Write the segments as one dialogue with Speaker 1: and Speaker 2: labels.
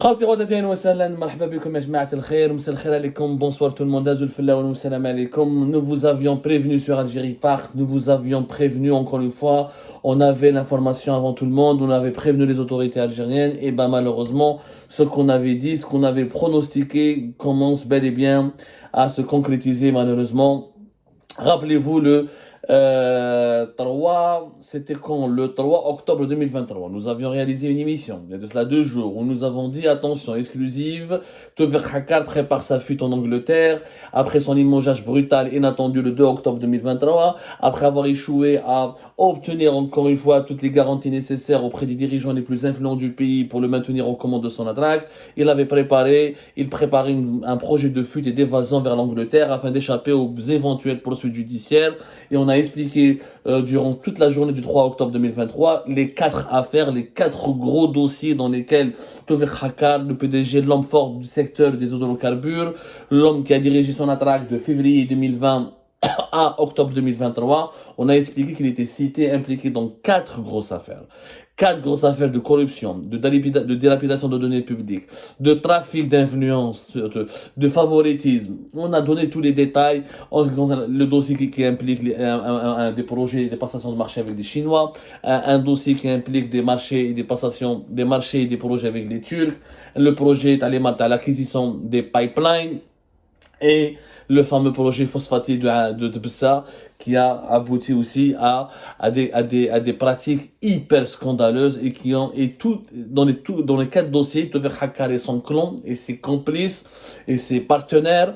Speaker 1: خاوتي اهلا وسهلا مرحبا بكم يا جماعة الخير مساء الخير عليكم bonsoir tout le monde azul fillah wa salam alaikum. Nous vous avions prévenu sur Algérie Park, nous vous avions prévenu encore une fois, on avait l'information avant tout le monde, on avait prévenu les autorités algériennes et ben malheureusement ce qu'on avait dit, ce qu'on avait pronostiqué commence bel et bien à se concrétiser malheureusement. Rappelez-vous 3, c'était quand? Le 3 octobre 2023. Nous avions réalisé une émission, il y a de cela 2 jours, où nous avons dit, attention, exclusive, Teuver Hakar prépare sa fuite en Angleterre, après son limogeage brutal inattendu le 2 octobre 2023, après avoir échoué à obtenir encore une fois toutes les garanties nécessaires auprès des dirigeants les plus influents du pays pour le maintenir aux commandes de son attaque, il préparait un projet de fuite et d'évasion vers l'Angleterre afin d'échapper aux éventuelles poursuites judiciaires. Et on a expliqué durant toute la journée du 3 octobre 2023 les 4 affaires, les 4 gros dossiers dans lesquels Teuver Hakar, le PDG, l'homme fort du secteur des hydrocarbures, l'homme qui a dirigé son attaque de février 2020 à octobre 2023, on a expliqué qu'il était cité, impliqué dans 4 grosses affaires. 4 grosses affaires de corruption, de dilapidation de données publiques, de trafic d'influence, de favoritisme. On a donné tous les détails en ce qui concerne le dossier qui implique des projets, des passations de marché avec des Chinois, un dossier qui implique des marchés et des passations, des marchés et des projets avec les Turcs, le projet à l'acquisition des pipelines, et le fameux projet phosphatier de Bessa qui a abouti aussi à des pratiques hyper scandaleuses et qui ont dans les 4 dossiers, Teuver Hakar et son clan et ses complices et ses partenaires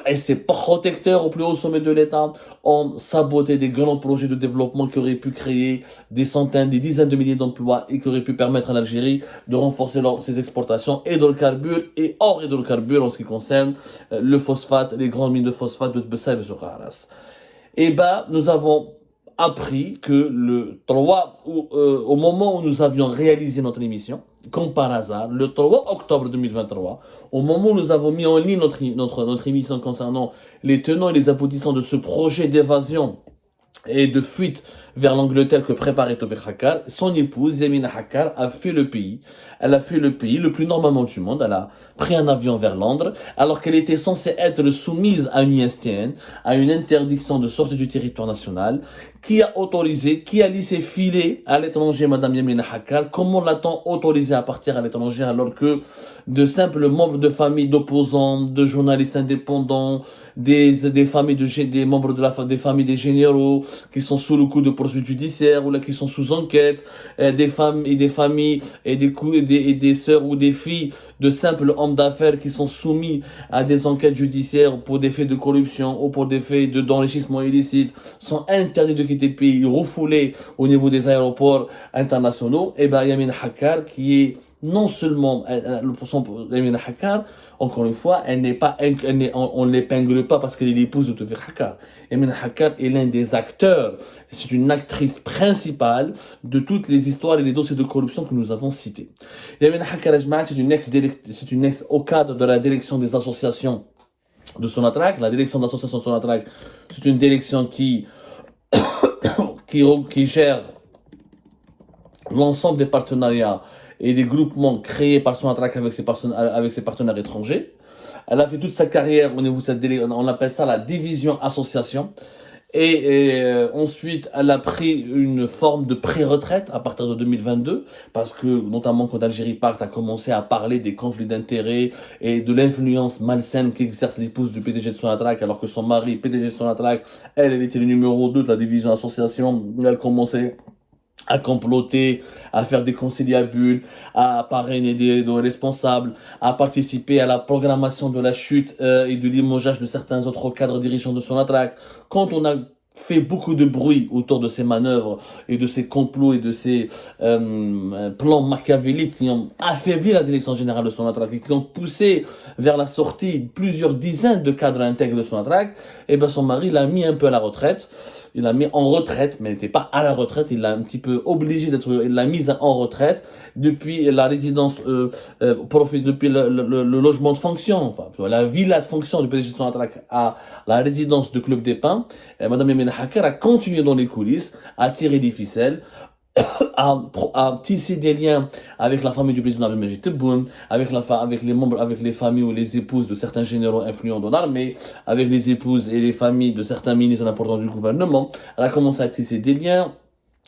Speaker 1: et ses protecteurs au plus haut sommet de l'État ont saboté des grands projets de développement qui auraient pu créer des centaines, des dizaines de milliers d'emplois et qui auraient pu permettre à l'Algérie de renforcer ses exportations hydrocarbures et hors hydrocarbures en ce qui concerne le phosphate, les grandes mines de phosphate de Tbessa et de Soukharas. Et ben, nous avons appris que le 3, au moment où nous avions réalisé notre émission, comme par hasard, le 3 octobre 2023, au moment où nous avons mis en ligne notre émission concernant les tenants et les aboutissants de ce projet d'évasion et de fuite vers l'Angleterre que préparait Teuver Hakar, son épouse, Yamina Hakar, a fui le pays. Elle a fui le pays le plus normalement du monde. Elle a pris un avion vers Londres, alors qu'elle était censée être soumise à une ISTN, à une interdiction de sortie du territoire national, qui a laissé filer à l'étranger Madame Yamina Hakar. Comment l'a-t-on autorisé à partir à l'étranger alors que de simples membres de familles d'opposants, de journalistes indépendants, des familles des membres des familles des généraux qui sont sous le coup de poursuites judiciaires ou là qui sont sous enquête, des femmes et des familles et des sœurs ou des filles de simples hommes d'affaires qui sont soumis à des enquêtes judiciaires pour des faits de corruption ou pour des faits d'enrichissement illicite sont interdits de quitter le pays, refoulés au niveau des aéroports internationaux. Et ben Yamin Hakar qui est non seulement Yamina Hakar, encore une fois, on ne l'épingle pas parce qu'elle est l'épouse de Teuver Hakar. Yamina Hakar est l'un des acteurs, c'est une actrice principale de toutes les histoires et les dossiers de corruption que nous avons cités. Yamina Hakar, c'est une ex au cadre de la direction des associations de Sonatrach. La direction d'association de Sonatrach, c'est une direction qui gère l'ensemble des partenariats et des groupements créés par Sonatrach avec ses partenaires étrangers. Elle a fait toute sa carrière au niveau de cette on appelle ça la division association. Ensuite, elle a pris une forme de pré-retraite à partir de 2022, parce que, notamment quand Algérie Part a commencé à parler des conflits d'intérêts et de l'influence malsaine qu'exerce l'épouse du PDG de Sonatrach, alors que son mari, PDG de Sonatrach, elle était le numéro 2 de la division association. Elle commençait à comploter, à faire des conciliabules, à parrainer des responsables, à participer à la programmation de la chute et de limogeage de certains autres cadres dirigeants de Sonatrach. Quand on a fait beaucoup de bruit autour de ces manœuvres et de ces complots et de ces plans machiavéliques qui ont affaibli la direction générale de Sonatrach et qui ont poussé vers la sortie plusieurs dizaines de cadres intègres de Sonatrach, et ben son mari l'a mis un peu à la retraite. Il l'a mis en retraite, mais il n'était pas à la retraite, il l'a un petit peu obligé il l'a mise en retraite depuis la résidence, depuis le logement de fonction, enfin, la villa de fonction du PDG de Sonatrach à la résidence de Club des Pins. Et Madame Yamina Hakar a continué dans les coulisses à tirer des ficelles à tisser des liens avec la famille du président Abdelmajid Tebboune, avec les membres, avec les familles ou les épouses de certains généraux influents dans l'armée, avec les épouses et les familles de certains ministres importants du gouvernement. Elle a commencé à tisser des liens,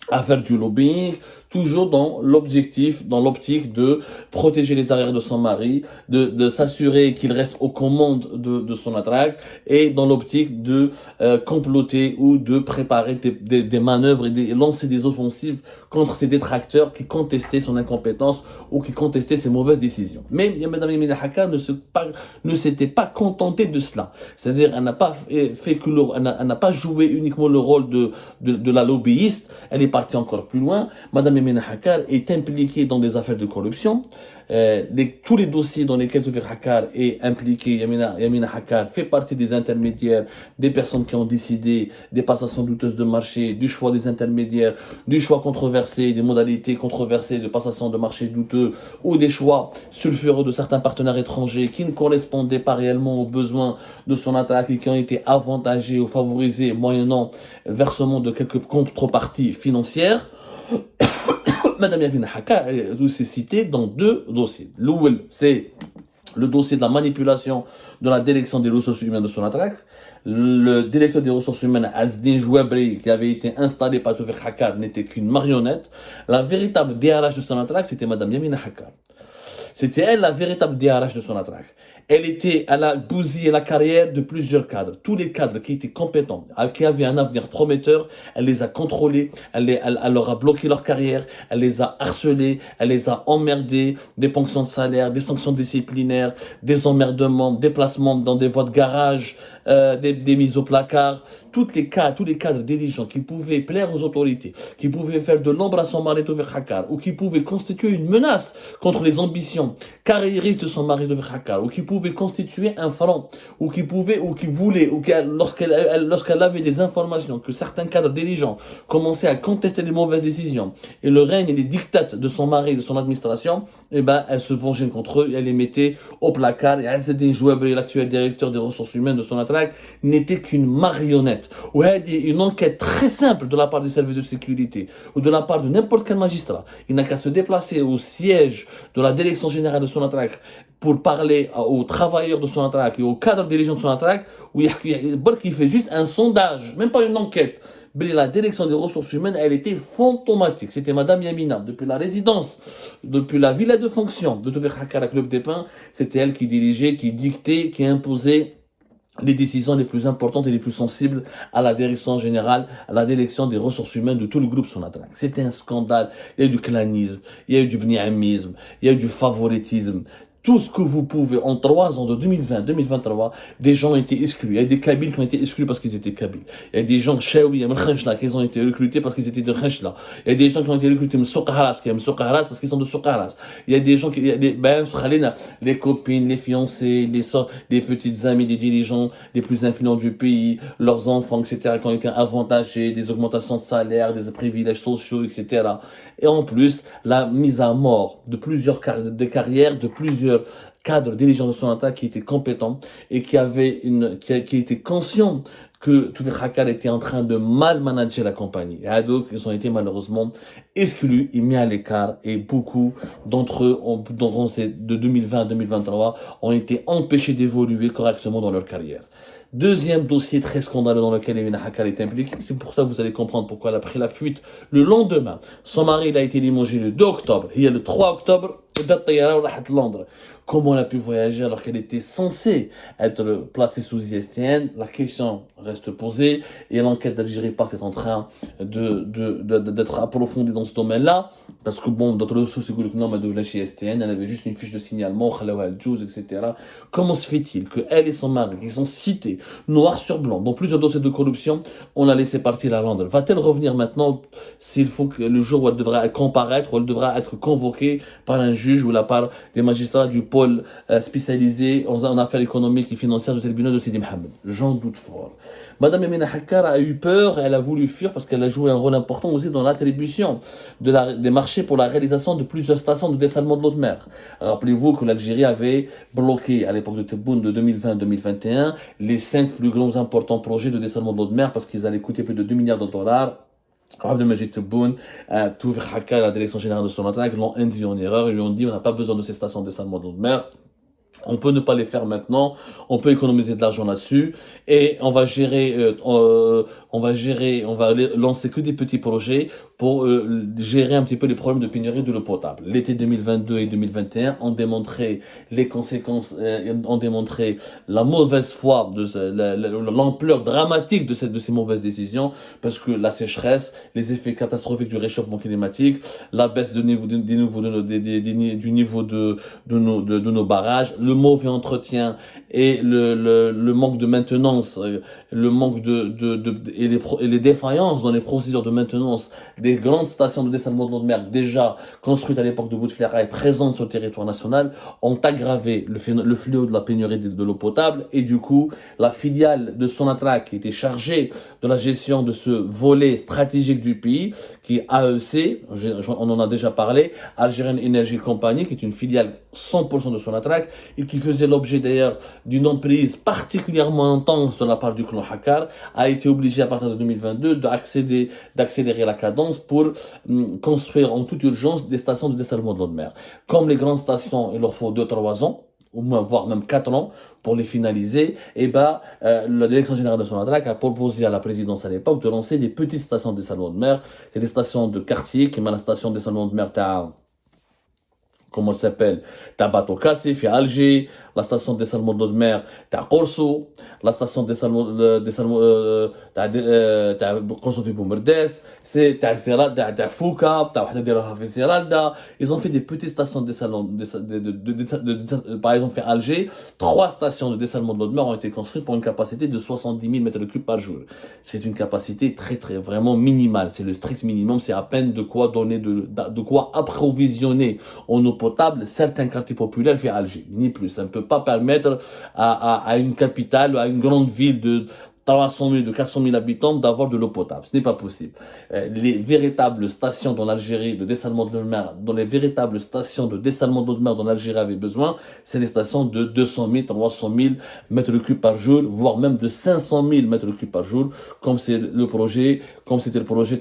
Speaker 1: à faire du lobbying, toujours dans l'optique de protéger les arrières de son mari, de s'assurer qu'il reste aux commandes de son attraque, et dans l'optique de comploter ou de préparer des manœuvres et lancer des offensives contre ses détracteurs qui contestaient son incompétence ou qui contestaient ses mauvaises décisions. Mais Mme Yamina Hakka ne s'était pas contentée de cela. C'est-à-dire, elle n'a pas elle n'a pas joué uniquement le rôle de la lobbyiste, elle est partie encore plus loin. Mme Yamina Hakka est impliquée dans des affaires de corruption. Tous les dossiers dans lesquels Tawfiq Hakkar est impliqué, Yamina Hakkar fait partie des intermédiaires, des personnes qui ont décidé des passations douteuses de marché, du choix des intermédiaires, du choix controversé, des modalités controversées de passation de marché douteux, ou des choix sulfureux de certains partenaires étrangers qui ne correspondaient pas réellement aux besoins de son attaque et qui ont été avantagés ou favorisés moyennant versement de quelques contreparties financières. Madame Yamina Hakka, elle s'est citée dans deux dossiers. L'ouel, c'est le dossier de la manipulation de la direction des ressources humaines de Sonatrach. Le directeur des ressources humaines, Azdin Jouabri, qui avait été installé par Tawfiq Hakkar, n'était qu'une marionnette. La véritable DRH de Sonatrach, c'était Madame Yamina Hakkar. C'était elle la véritable DRH de Sonatrach. Elle a bousillé la carrière de plusieurs cadres. Tous les cadres qui étaient compétents, qui avaient un avenir prometteur, elle les a contrôlés, elle leur a bloqué leur carrière, elle les a harcelés, elle les a emmerdés, des ponctions de salaire, des sanctions disciplinaires, des emmerdements, des placements dans des voies de garage, des mises au placard. Tous les cadres dirigeants qui pouvaient plaire aux autorités, qui pouvaient faire de l'ombre à son mari Tawfiq Hakkar, ou qui pouvaient constituer une menace contre les ambitions carriéristes de son mari Tawfiq Hakkar, ou qui pouvaient constituer un frein, ou qui voulaient, lorsqu'elle avait des informations que certains cadres dirigeants commençaient à contester les mauvaises décisions, et le règne et les dictats de son mari et de son administration, eh ben, elle se vengeait contre eux, elle les mettait au placard, et Azzedine Jouabri, l'actuel directeur des ressources humaines de son attaque, n'était qu'une marionnette. Ou une enquête très simple de la part des services de sécurité ou de la part de n'importe quel magistrat. Il n'a qu'à se déplacer au siège de la direction générale de son attaque pour parler aux travailleurs de son attaque et aux cadres dirigeants de son attaque, où il fait juste un sondage, même pas une enquête. Mais la direction des ressources humaines, elle était fantomatique. C'était Madame Yamina, depuis la résidence, depuis la villa de fonction de Tawfiq Hakkar à Club des Pins, c'était elle qui dirigeait, qui dictait, qui imposait les décisions les plus importantes et les plus sensibles à la direction générale, à la direction des ressources humaines de tout le groupe Sonatrach. C'était un scandale. Il y a eu du clanisme, il y a eu du bniamisme, il y a eu du favoritisme. Tout ce que vous pouvez, en 3 ans, de 2020-2023, des gens ont été exclus. Il y a des Kabyles qui ont été exclus parce qu'ils étaient Kabyles. Il y a des gens, Chaoui, qui ont été recrutés parce qu'ils étaient de Khenchla. Il y a des gens qui ont été recrutés de Soukharat, parce qu'ils sont de Soukharat. Il y a des gens qui, les copines, les fiancés, les petites amies des dirigeants les plus influents du pays, leurs enfants, etc., qui ont été avantagés, des augmentations de salaire, des privilèges sociaux, etc. Et en plus, la mise à mort de plusieurs carrières, de plusieurs cadres dirigeants de son attaque qui étaient compétents et qui étaient conscients que Tawfiq Hakkar était en train de mal manager la compagnie. Et donc, ils ont été malheureusement exclus et mis à l'écart. Et beaucoup d'entre eux, de 2020 à 2023, ont été empêchés d'évoluer correctement dans leur carrière. Deuxième dossier très scandaleux dans lequel Yamina Hakkar est impliquée, c'est pour ça que vous allez comprendre pourquoi elle a pris la fuite le lendemain. Son mari il a été limogé le 2 octobre, il y a le 3 octobre, Londres. Comment elle a pu voyager alors qu'elle était censée être placée sous ISTN? La question reste posée et l'enquête d'Algérie Pass est en train d'être approfondie dans ce domaine-là. Parce que bon, d'autres ressources économiques de la ISTN, elle avait juste une fiche de signalement, etc. Comment se fait-il que elle et son mari, qui sont cités noir sur blanc dans plusieurs dossiers de corruption, on l'a laissé partir à Londres? Va-t-elle revenir maintenant s'il faut que le jour où elle devra comparaître, où elle devra être convoquée par un juge ou la part des magistrats du pôle spécialisé en affaires économiques et financières du tribunal de Sidi Mohamed? J'en doute fort. Madame Yamina Hakkar a eu peur, elle a voulu fuir parce qu'elle a joué un rôle important aussi dans l'attribution des marchés pour la réalisation de plusieurs stations de dessalement de l'eau de mer. Rappelez-vous que l'Algérie avait bloqué à l'époque de Tebboune de 2020-2021 les 5 plus grands importants projets de dessalement de l'eau de mer parce qu'ils allaient coûter plus de 2 milliards de dollars Abdelmajid Tebboune, Toufiq Hakka, la direction générale de Sonatrach, l'ont induit en erreur. Ils lui ont dit on n'a pas besoin de ces stations de dessalement d'eau de mer. On peut ne pas les faire maintenant, on peut économiser de l'argent là-dessus et on va lancer que des petits projets pour gérer un petit peu les problèmes de pénurie de l'eau potable. L'été 2022 et 2021 ont démontré les conséquences, ont démontré la mauvaise foi, l'ampleur dramatique de ces mauvaises décisions, parce que la sécheresse, les effets catastrophiques du réchauffement climatique, la baisse du niveau de nos barrages, le mauvais entretien et le manque de maintenance, le manque et les défaillances dans les procédures de maintenance des grandes stations de dessalement d'eau de mer déjà construites à l'époque de Bouteflika et présentes sur le territoire national ont aggravé le fléau de la pénurie de l'eau potable et du coup la filiale de Sonatrach qui était chargée de la gestion de ce volet stratégique du pays qui est AEC, on en a déjà parlé, Algerian Energy Company qui est une filiale 100% de Sonatrach et qui faisait l'objet d'ailleurs d'une emprise particulièrement intense de la part du clan Hakkar, a été obligé à partir de 2022 d'accélérer la cadence pour construire en toute urgence des stations de dessalement de l'eau de mer. Comme les grandes stations, il leur faut 2-3 ans, au moins, voire même 4 ans pour les finaliser, et la direction générale de Sonatrach a proposé à la présidence à l'époque de lancer des petites stations de dessalement de mer. C'est des stations de quartier, qui met la station de dessalement de mer, comment ça s'appelle, t'as Bateau Cassé, fait Alger, la station de dessalement de l'eau de mer, t'as Corso, la station de dessalement, t'as Corso في Boumerdès, t'as Zeralda, t'as Fouka, t'as Wahda Diraha في Zeralda. Ils ont fait des petites stations de dessalement, par exemple, fait Alger, 3 stations de dessalement de l'eau de mer ont été construites pour une capacité de 70 000 mètres cubes par jour. C'est une capacité très, vraiment minimale. C'est le strict minimum, c'est à peine de quoi donner, de quoi approvisionner en eau potable certains quartiers populaires fait Alger, ni plus. Ça ne peut pas permettre à une capitale, à une grande ville de 300 000, de 400 000 habitants d'avoir de l'eau potable. Ce n'est pas possible. Les véritables stations dans l'Algérie de dessalement de l'eau de mer, dont les véritables stations de dessalement d'eau de mer dont l'Algérie avait besoin, c'est des stations de 200 000, 300 000 mètres cubes par jour, voire même de 500 000 mètres cubes par jour, comme c'était le projet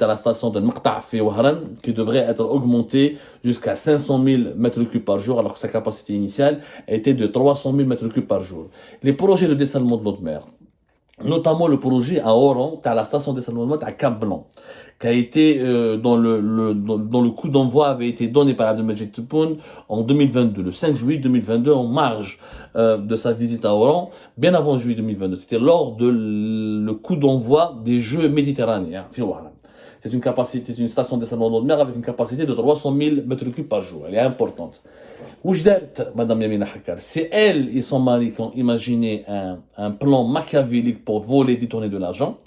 Speaker 1: à la station de Maqta' fi Wahran, qui devrait être augmenté jusqu'à 500 000 mètres cubes par jour, alors que sa capacité initiale était de 300 000 mètres cubes par jour. Les projets de dessalement de l'eau de mer, notamment le projet à Oran, à la station de dessalement à Cap Blanc, qui a été dont le coup d'envoi avait été donné par Abdelmajid Tebboune en 2022, le 5 juillet 2022, en marge de sa visite à Oran, bien avant juillet 2022. C'était lors de le coup d'envoi des Jeux méditerranéens. C'est une station de dessalement d'eau de mer avec une capacité de 300 000 mètres cubes par jour. Elle est importante. Madame Yamina Hakkar, c'est elle et son mari qui ont imaginé un plan machiavélique pour voler, détourner de l'argent.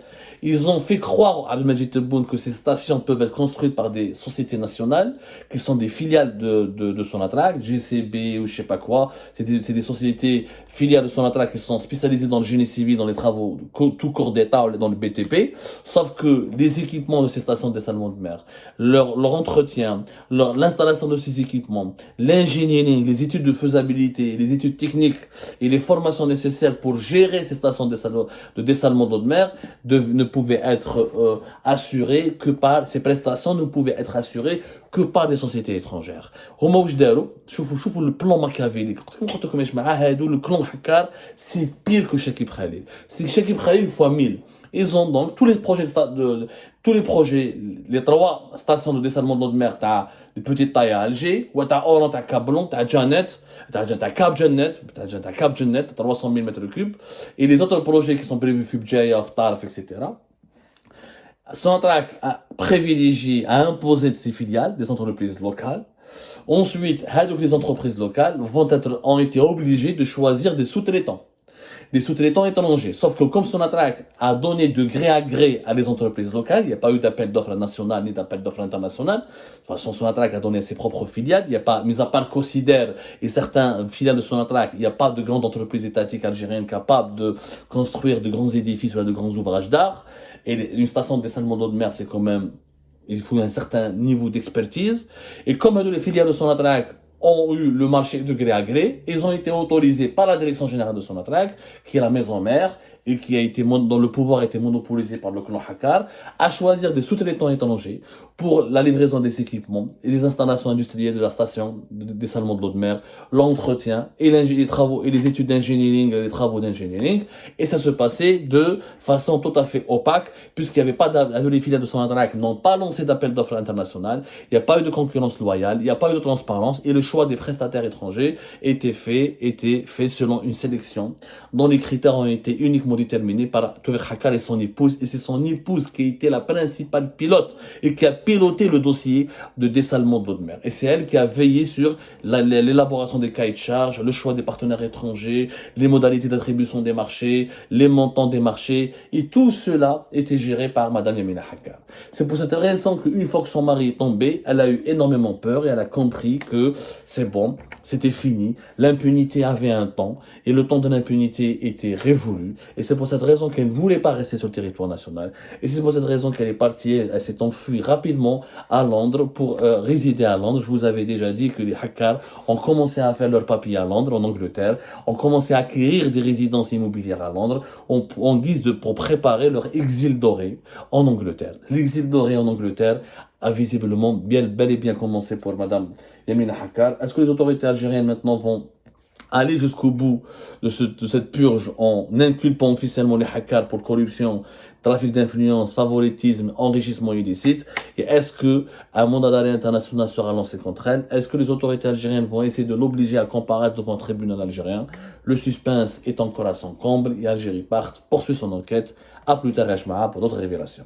Speaker 1: Ils ont fait croire à Abdelmajid Tebboune que ces stations peuvent être construites par des sociétés nationales, qui sont des filiales de Sonatrach, GCB ou je sais pas quoi. C'est des sociétés filiales de Sonatrach qui sont spécialisées dans le génie civil, dans les travaux tout corps d'État, dans le BTP. Sauf que les équipements de ces stations de dessalement de mer, leur entretien, l'installation de ces équipements, l'ingénierie, les études de faisabilité, les études techniques et les formations nécessaires pour gérer ces stations de dessalement d'eau de mer ne pouvaient être assurées que par ces prestations ne pouvaient être assurées que par des sociétés étrangères. هما واش داروا شوفوا le plan machiavélique قلت لكم ايش مع هادو le clan Hakkar c'est pire que Chekib Khalil. C'est Chekib Khalil fois 1000. Ils ont donc tous les projets, les 3 stations de dessalement d'eau de mer, t'as des petites tailles à Alger, ou t'as Oran, t'as Cap Blanc, t'as Janet, t'as Cap Janet, 300 000 mètres cubes, et les autres projets qui sont prévus, Fubjaya, Aftarf, etc. Sonatrach a privilégié, a imposé de ses filiales, des entreprises locales. Ensuite, les entreprises locales ont été obligées de choisir des sous-traitants étrangers. Sauf que comme Sonatrach a donné de gré à gré à les entreprises locales, il n'y a pas eu d'appel d'offres national ni d'appel d'offres international. De toute façon, Sonatrach a donné ses propres filiales. Il n'y a pas, mis à part Consider et certains filiales de Sonatrach, il n'y a pas de grande entreprise étatique algérienne capable de construire de grands édifices ou de grands ouvrages d'art. Et une station de dessalement d'eau de mer, c'est quand même, il faut un certain niveau d'expertise. Et comme les filiales de Sonatrach ont eu le marché de gré à gré, ils ont été autorisés par la direction générale de Sonatrach, qui est la maison mère, et dont le pouvoir a été monopolisé par le clan Hakkar, à choisir des sous-traitants étrangers pour la livraison des équipements et des installations industrielles de la station de dessalement de l'eau de mer, l'entretien et les travaux et les études d'ingénierie et les travaux d'ingénierie. Et ça se passait de façon tout à fait opaque, puisqu'il n'y avait pas les filiales de Sonatrach n'ont pas lancé d'appel d'offres international, il n'y a pas eu de concurrence loyale, il n'y a pas eu de transparence, et le choix des prestataires étrangers était fait selon une sélection dont les critères ont été uniquement déterminés par Tawfiq Hakkar et son épouse, et c'est son épouse qui a été la principale pilote et qui a piloté le dossier de dessalement de l'eau de mer. Et c'est elle qui a veillé sur l'élaboration des cahiers de charges, le choix des partenaires étrangers, les modalités d'attribution des marchés, les montants des marchés, et tout cela était géré par Madame Yamina Hakkar. C'est pour cette raison qu'une fois que son mari est tombé, elle a eu énormément peur et elle a compris que c'est bon, c'était fini, l'impunité avait un temps, et le temps de l'impunité était révolu, et c'est pour cette raison qu'elle ne voulait pas rester sur le territoire national, et c'est pour cette raison qu'elle est partie, elle s'est enfuie rapidement à Londres pour résider à Londres. Je vous avais déjà dit que les Hakkar ont commencé à faire leurs papiers à Londres, en Angleterre, ont commencé à acquérir des résidences immobilières à Londres, en guise pour préparer leur exil doré en Angleterre. L'exil doré en Angleterre a visiblement bel et bien commencé pour Madame Yamina Hakkar. Est-ce que les autorités algériennes maintenant vont aller jusqu'au bout de cette purge en inculpant officiellement les Hakkar pour corruption, trafic d'influence, favoritisme, enrichissement illicite? Et est-ce que un mandat d'arrêt international sera lancé contre elle? Est-ce que les autorités algériennes vont essayer de l'obliger à comparaître devant un tribunal algérien? Le suspense est encore à son comble et Algérie poursuit son enquête. À plus tard, Rachma'a, pour d'autres révélations.